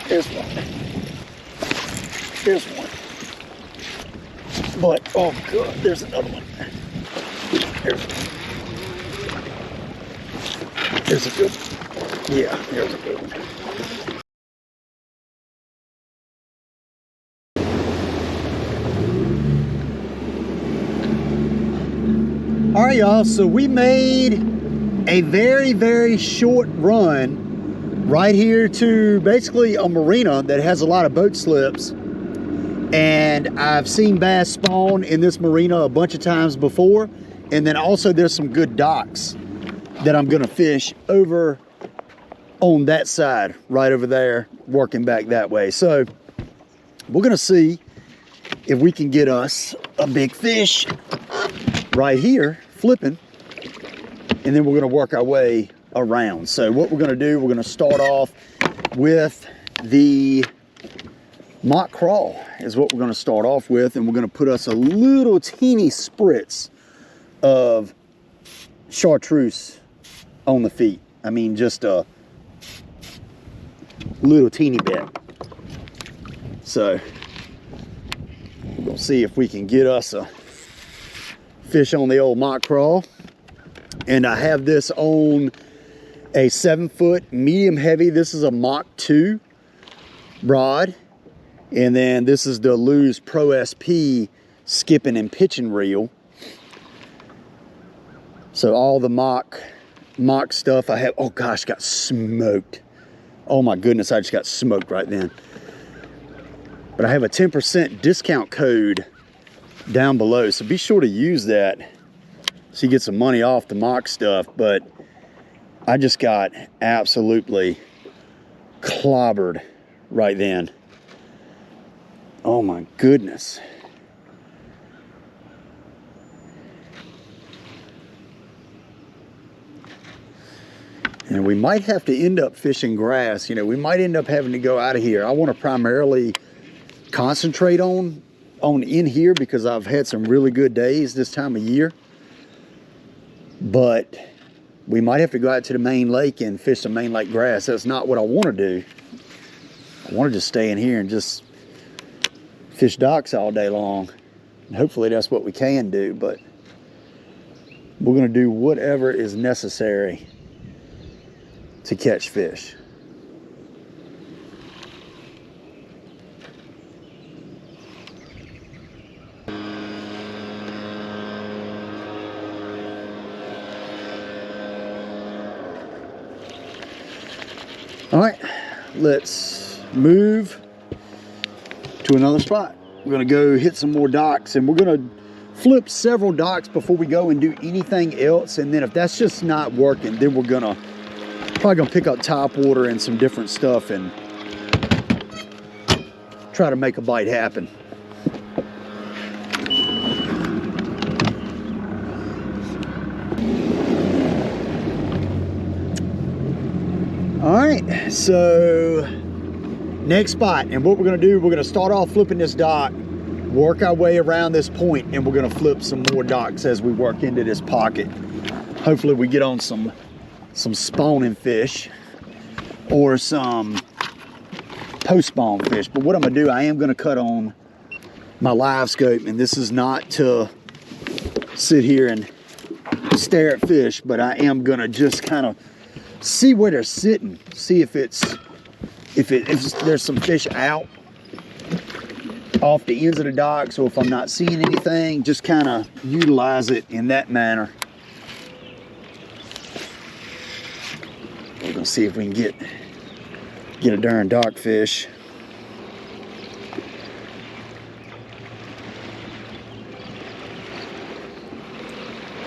There's one. There's one. But, oh God, there's another one. There's a good one. Yeah, there's a good one. All right, y'all, so we made a very, very short run right here to basically a marina that has a lot of boat slips. And I've seen bass spawn in this marina a bunch of times before. And then also there's some good docks that I'm gonna fish over on that side, right over there, working back that way. So we're gonna see if we can get us a big fish right here, flipping, and then we're gonna work our way around. So what we're gonna do, we're gonna start off with the mock crawl is what we're gonna start off with, and we're gonna put us a little teeny spritz of chartreuse on the feet. I mean, just a little teeny bit. So we're gonna see if we can get us a fish on the old mock crawl. And I have this on a 7-foot medium heavy. This is a Mach 2 rod. And then this is the Lew's Pro SP skipping and pitching reel. So all the mock stuff I have, oh gosh, got smoked. Oh my goodness, I just got smoked right then. But I have a 10% discount code down below, so be sure to use that so you get some money off the mock stuff. But I just got absolutely clobbered right then. Oh my goodness. And we might have to end up fishing grass. You know, we might end up having to go out of here. I want to primarily concentrate on in here because I've had some really good days this time of year. But we might have to go out to the main lake and fish some main lake grass. That's not what I want to do. I want to just stay in here and just fish docks all day long. And hopefully that's what we can do, but we're going to do whatever is necessary to catch fish. All right, let's move to another spot. We're gonna go hit some more docks, and we're gonna flip several docks before we go and do anything else. And then if that's just not working, then we're probably gonna pick up top water and some different stuff and try to make a bite happen. All right, so next spot, and what we're gonna do, we're gonna start off flipping this dock, work our way around this point, and we're gonna flip some more docks as we work into this pocket. Hopefully we get on some spawning fish or some post-spawn fish. But what I'm gonna do, I am gonna cut on my live scope, and this is not to sit here and stare at fish, but I am gonna just kind of see where they're sitting, see if there's some fish out off the ends of the dock. So if I'm not seeing anything, just kind of utilize it in that manner. We're gonna see if we can get a darn dock fish.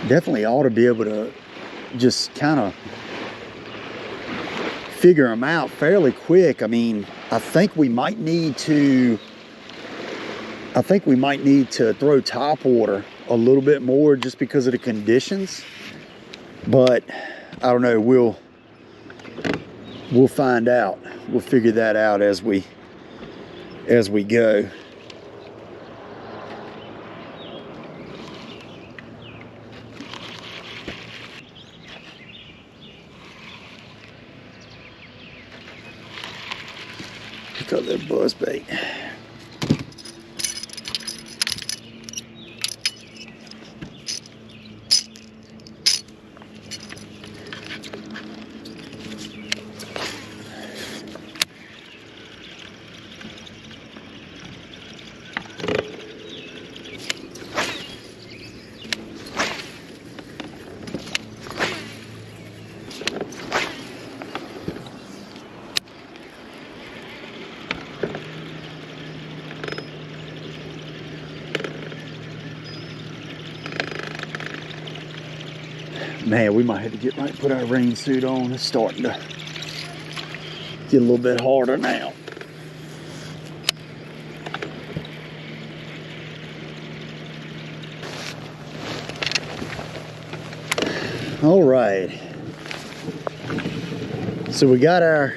Definitely ought to be able to just kind of figure them out fairly quick. I mean, I think we might need to throw top water a little bit more just because of the conditions. But I don't know, we'll find out. We'll figure that out as we go. Pick up that buzz bait. Man, we might have to get right, put our rain suit on. It's starting to get a little bit harder now. All right. So we got our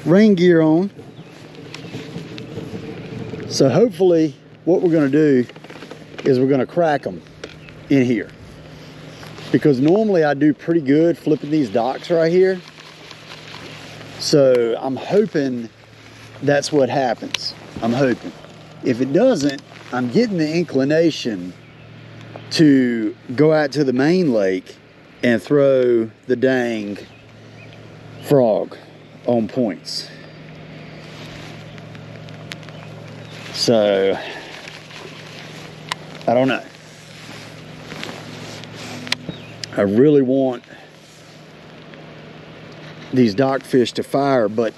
rain gear on. So hopefully what we're going to do is we're going to crack them in here. Because normally I do pretty good flipping these docks right here. So I'm hoping that's what happens. I'm hoping. If it doesn't, I'm getting the inclination to go out to the main lake and throw the dang frog on points. So I don't know. I really want these dock fish to fire, but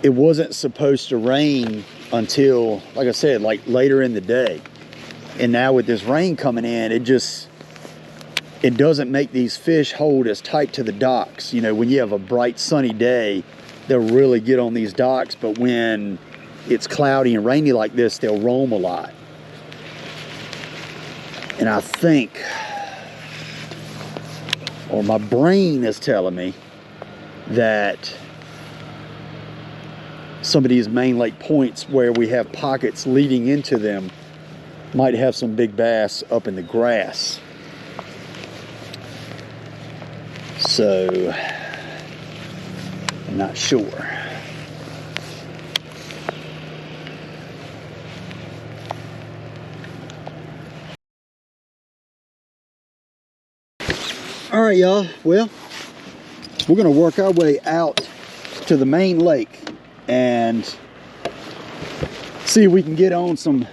it wasn't supposed to rain until, like I said, like later in the day. And now with this rain coming in, it doesn't make these fish hold as tight to the docks. You know, when you have a bright sunny day, they'll really get on these docks, but when it's cloudy and rainy like this, they'll roam a lot. And I think, or my brain is telling me, that some of these main lake points where we have pockets leading into them might have some big bass up in the grass. So I'm not sure. All right, y'all. Well, we're going to work our way out to the main lake and see if we can get on some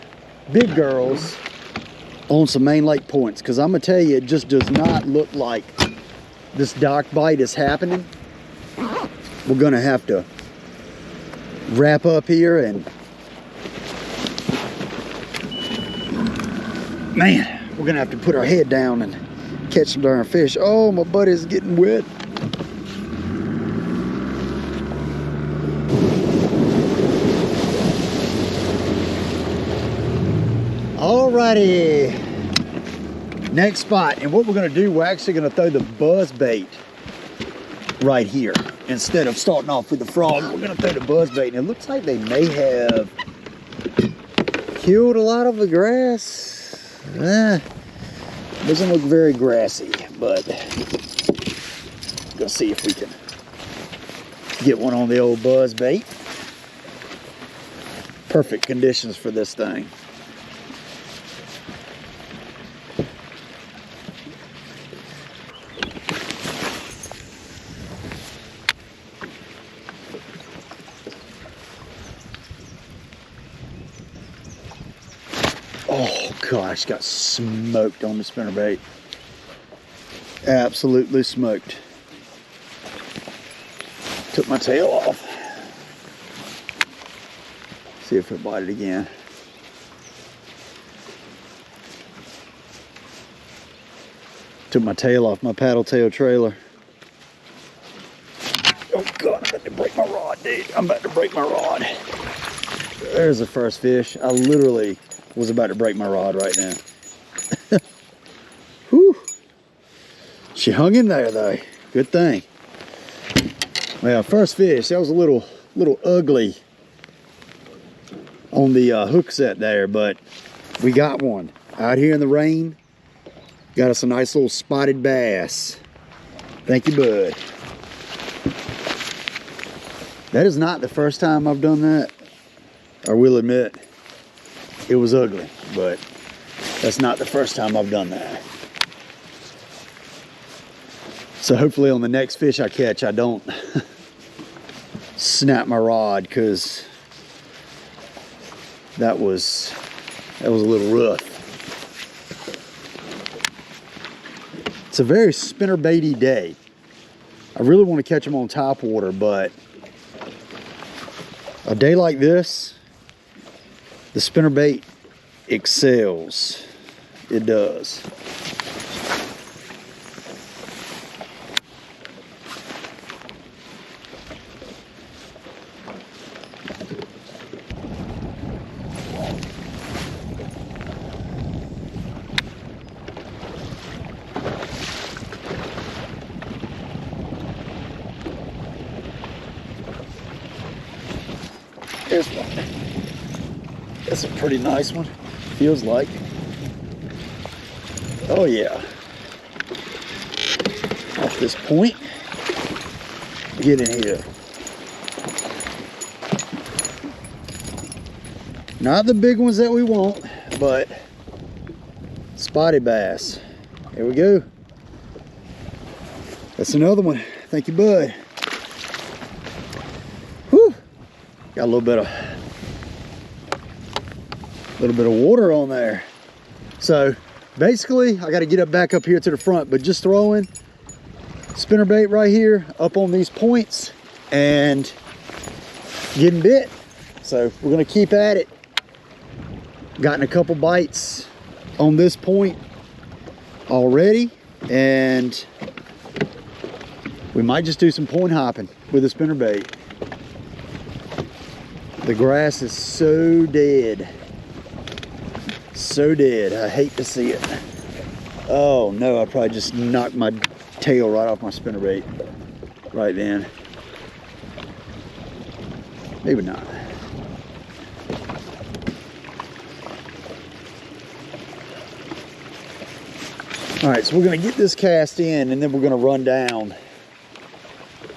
big girls on some main lake points. Because I'm going to tell you, it just does not look like this dock bite is happening. We're going to have to wrap up here and, man, we're going to have to put our head down and catch some darn fish. Oh, my butt is getting wet. Alrighty. Next spot. And what we're going to do, we're actually going to throw the buzz bait right here. Instead of starting off with the frog, we're going to throw the buzz bait. And it looks like they may have killed a lot of the grass. Doesn't look very grassy, but let's see if we can get one on the old buzz bait. Perfect conditions for this thing. Oh gosh, got smoked on the spinnerbait. Absolutely smoked. Took my tail off. See if it bite it again. Took my tail off my paddle tail trailer. Oh God, I'm about to break my rod, dude. I'm about to break my rod. There's the first fish. I literally was about to break my rod right now. Whew. She hung in there though. Good thing. Well, first fish, that was a little ugly on the hook set there, but we got one out here in the rain. Got us a nice little spotted bass. Thank you, bud. That is not the first time I've done that. I will admit, it was ugly, but that's not the first time I've done that. So hopefully on the next fish I catch, I don't snap my rod, because that was a little rough. It's a very spinnerbaity day. I really want to catch them on top water, but a day like this, the spinnerbait excels. It does. Here's one. That's a pretty nice one, feels like. Oh yeah. Off this point. Get in here. Not the big ones that we want, but spotted bass. Here we go. That's another one. Thank you, bud. Whew. Got a little bit of water on there. So basically I got to get back up here to the front, but just throwing spinnerbait right here up on these points and getting bit. So we're going to keep at it. Gotten a couple bites on this point already, and we might just do some point hopping with a spinnerbait. The grass is so dead. So dead. I hate to see it. Oh no, I probably just knocked my tail right off my spinnerbait right then. Maybe not. All right, so we're gonna get this cast in, and then we're gonna run down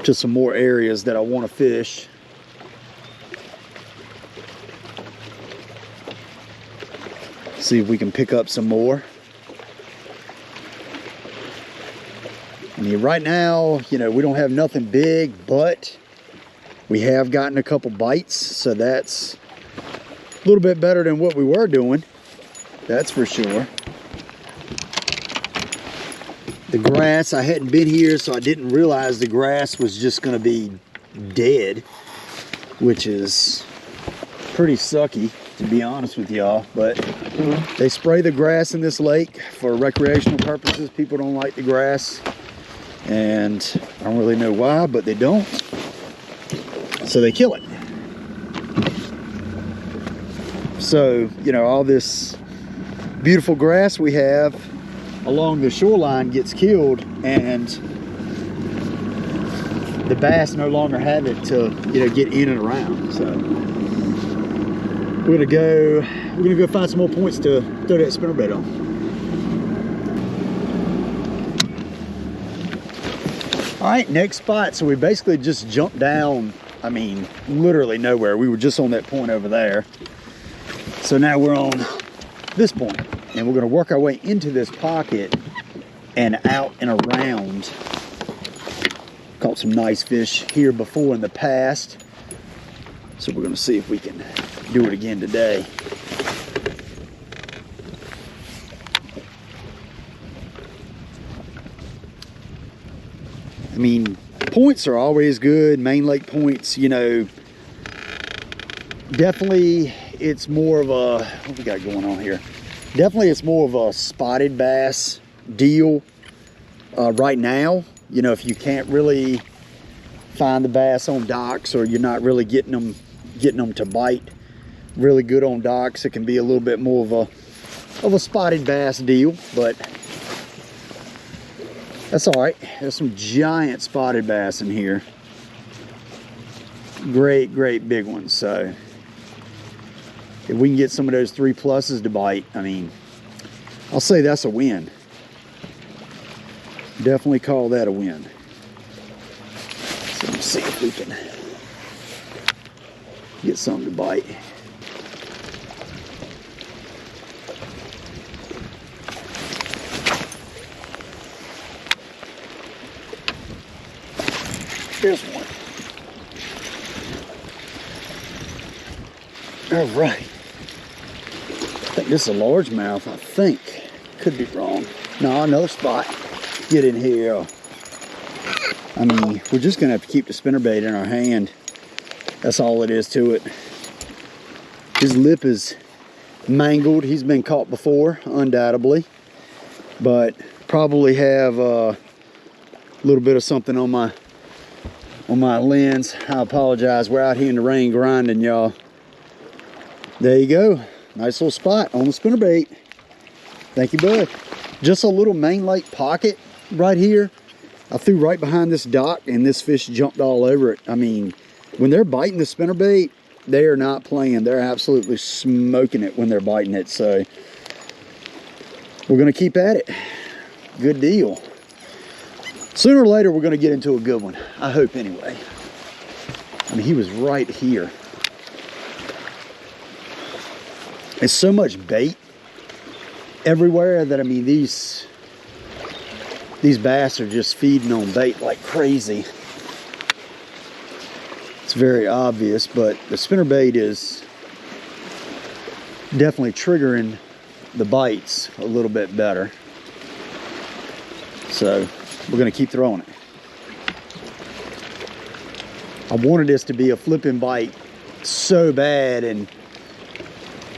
to some more areas that I want to fish. See if we can pick up some more. I mean, right now, you know, we don't have nothing big, but we have gotten a couple bites, so that's a little bit better than what we were doing. That's for sure. The grass, I hadn't been here, so I didn't realize the grass was just going to be dead, which is pretty sucky, to be honest with y'all. But they spray the grass in this lake for recreational purposes. People don't like the grass, and I don't really know why, but they don't. So they kill it. So, you know, all this beautiful grass we have along the shoreline gets killed, and the bass no longer have it to, you know, get in and around. So we're gonna go find some more points to throw that spinnerbait on. All right, next spot. So we basically just jumped down, I mean, literally nowhere. We were just on that point over there. So now we're on this point, and we're gonna work our way into this pocket and out and around. Caught some nice fish here before in the past, so we're gonna see if we can do it again today. I mean, points are always good, main lake points, you know. Definitely it's more of a, what we got going on here? Definitely it's more of a spotted bass deal right now. You know, if you can't really find the bass on docks, or you're not really getting them to bite really good on docks, it can be a little bit more of a spotted bass deal, but that's all right. There's some giant spotted bass in here. Great big ones. So if we can get some of those 3+s to bite, I mean, I'll say that's a win. Definitely call that a win. So let's see if we can Get something to bite. There's one. All right. I think this is a largemouth, I think. Could be wrong. No, another spot. Get in here. I mean, we're just gonna have to keep the spinnerbait in our hand. That's all it is to it. His lip is mangled. He's been caught before, undoubtedly. But probably have a little bit of something on my lens. I apologize. We're out here in the rain grinding, y'all. There you go. Nice little spot on the spinnerbait. Thank you, bud. Just a little main lake pocket right here. I threw right behind this dock and this fish jumped all over it. I mean, when they're biting the spinnerbait, they are not playing. They're absolutely smoking it when they're biting it. So we're going to keep at it. Good deal. Sooner or later, we're going to get into a good one. I hope anyway. I mean, he was right here. There's so much bait everywhere that, I mean, these bass are just feeding on bait like crazy. It's very obvious, but the spinnerbait is definitely triggering the bites a little bit better. So we're going to keep throwing it. I wanted this to be a flipping bite so bad, and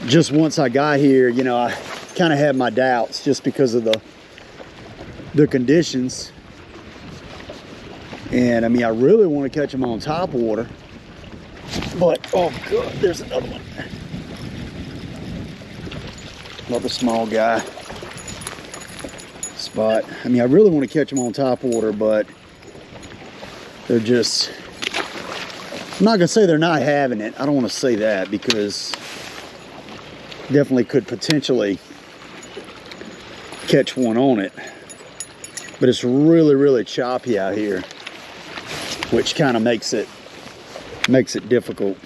just once I got here, you know, I kind of had my doubts just because of the conditions. And I mean, I really want to catch them on top water, but oh god, there's another one. Another small guy spot. I mean, I really want to catch them on top water, but they're just, I'm not gonna say they're not having it. I don't want to say that, because definitely could potentially catch one on it, but it's really choppy out here, which kind of makes it difficult.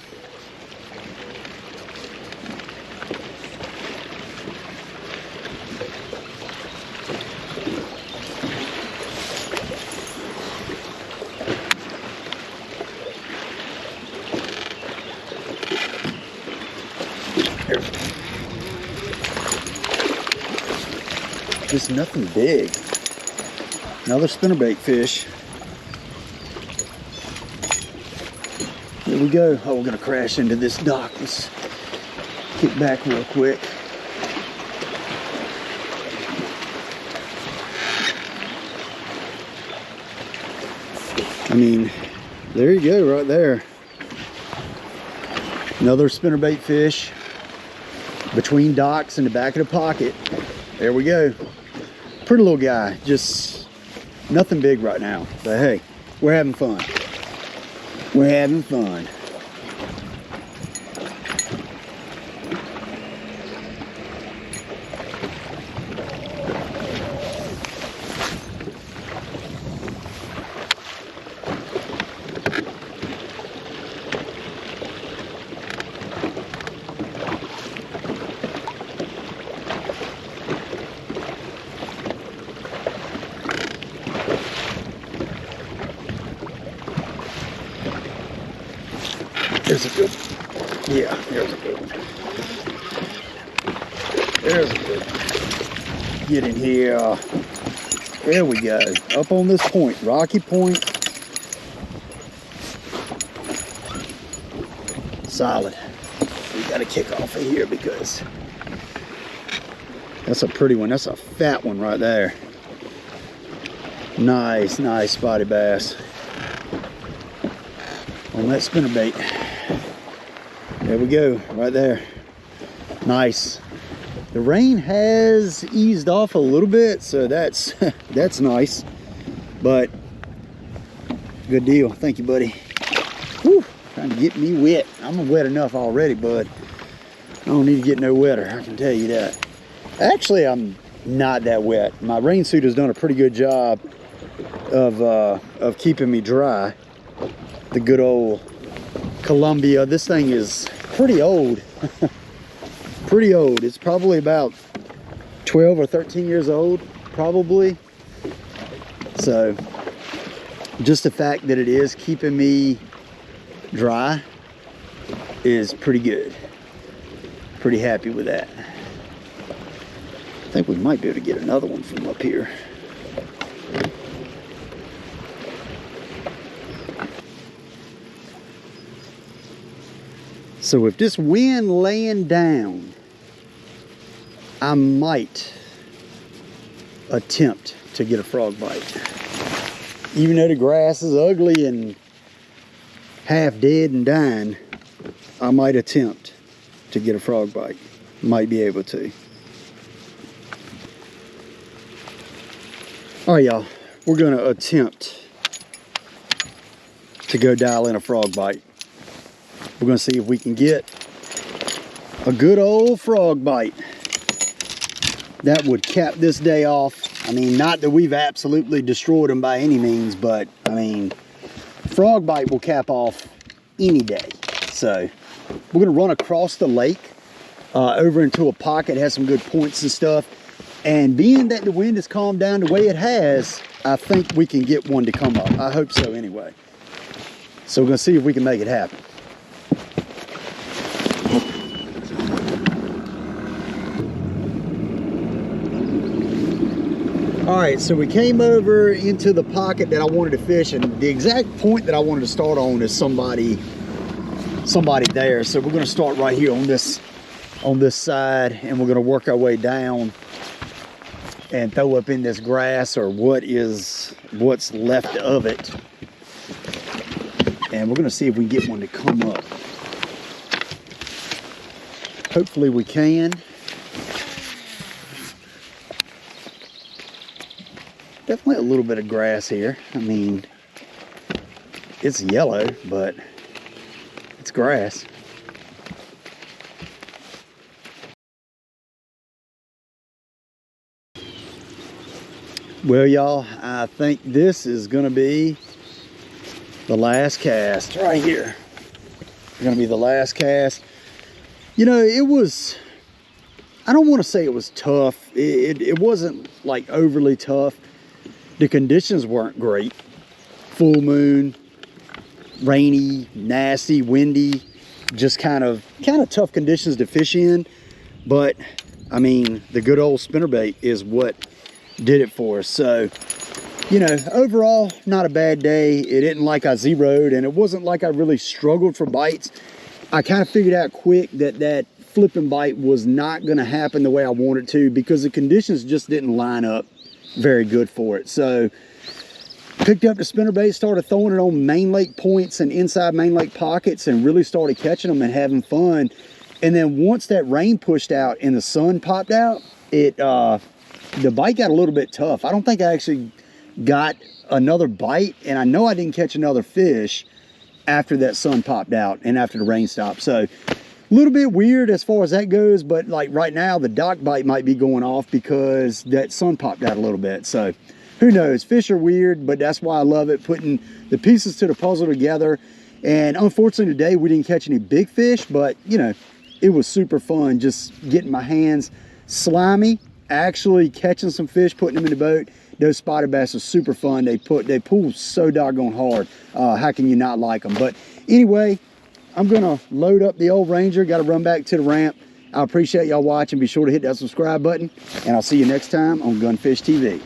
Just nothing big. Another spinnerbait fish. Here we go. Oh, we're gonna crash into this dock. Let's get back real quick. I mean, there you go, right there. Another spinnerbait fish between docks in the back of the pocket. There we go. Pretty little guy, just nothing big right now, but hey, we're having fun. We're having fun. There's a good one. Yeah, there's a good one. There's a good one. Get in here. There we go. Up on this point, rocky point. Solid. We got to kick off of here because that's a pretty one. That's a fat one right there. Nice spotty bass on that spinnerbait. There we go, right there. Nice. The rain has eased off a little bit, so that's that's nice. But good deal. Thank you, buddy. Whew, trying to get me wet. I'm wet enough already, bud. I don't need to get no wetter, I can tell you that. Actually, I'm not that wet. My rain suit has done a pretty good job of keeping me dry. The good old Columbia. This thing is pretty old. Pretty old. It's probably about 12 or 13 years old, probably. So just the fact that it is keeping me dry is pretty good. Pretty happy with that. I think we might be able to get another one from up here. So if this wind laying down, I might attempt to get a frog bite. Even though the grass is ugly and half dead and dying, I might attempt to get a frog bite. Might be able to. All right, y'all, we're gonna attempt to go dial in a frog bite. We're gonna see if we can get a good old frog bite. That would cap this day off. I mean, not that we've absolutely destroyed them by any means, but I mean, frog bite will cap off any day. So we're gonna run across the lake over into a pocket, has some good points and stuff. And being that the wind has calmed down the way it has, I think we can get one to come up. I hope so anyway. So we're gonna see if we can make it happen. All right, so we came over into the pocket that I wanted to fish, and the exact point that I wanted to start on is somebody there. So we're gonna start right here on this side, and we're gonna work our way down and throw up in this grass, or what's left of it. And we're gonna see if we can get one to come up. Hopefully we can. Definitely a little bit of grass here. I mean, it's yellow, but it's grass. Well, y'all, I think this is gonna be the last cast right here. It's gonna be the last cast. You know, it was, I don't want to say it was tough. It wasn't like overly tough. The conditions weren't great. Full moon, rainy, nasty, windy, just kind of tough conditions to fish in. But I mean, the good old spinnerbait is what did it for us. So, you know, overall, not a bad day. It didn't like I zeroed, and it wasn't like I really struggled for bites. I kind of figured out quick that flipping bite was not going to happen the way I wanted to, because the conditions just didn't line up very good for it. So picked up the spinnerbait, started throwing it on main lake points and inside main lake pockets, and really started catching them and having fun. And then once that rain pushed out and the sun popped out, the bite got a little bit tough. I don't think I actually got another bite, and I know I didn't catch another fish after that sun popped out and after the rain stopped. So a little bit weird as far as that goes, but like right now the dock bite might be going off because that sun popped out a little bit. So who knows? Fish are weird, but that's why I love it, putting the pieces to the puzzle together. And unfortunately today we didn't catch any big fish, but you know, it was super fun just getting my hands slimy, actually catching some fish, putting them in the boat. Those spotted bass are super fun. They pull so doggone hard. How can you not like them? But anyway, I'm gonna load up the old Ranger. Got to run back to the ramp. I appreciate y'all watching. Be sure to hit that subscribe button, and I'll see you next time on Gunfish TV.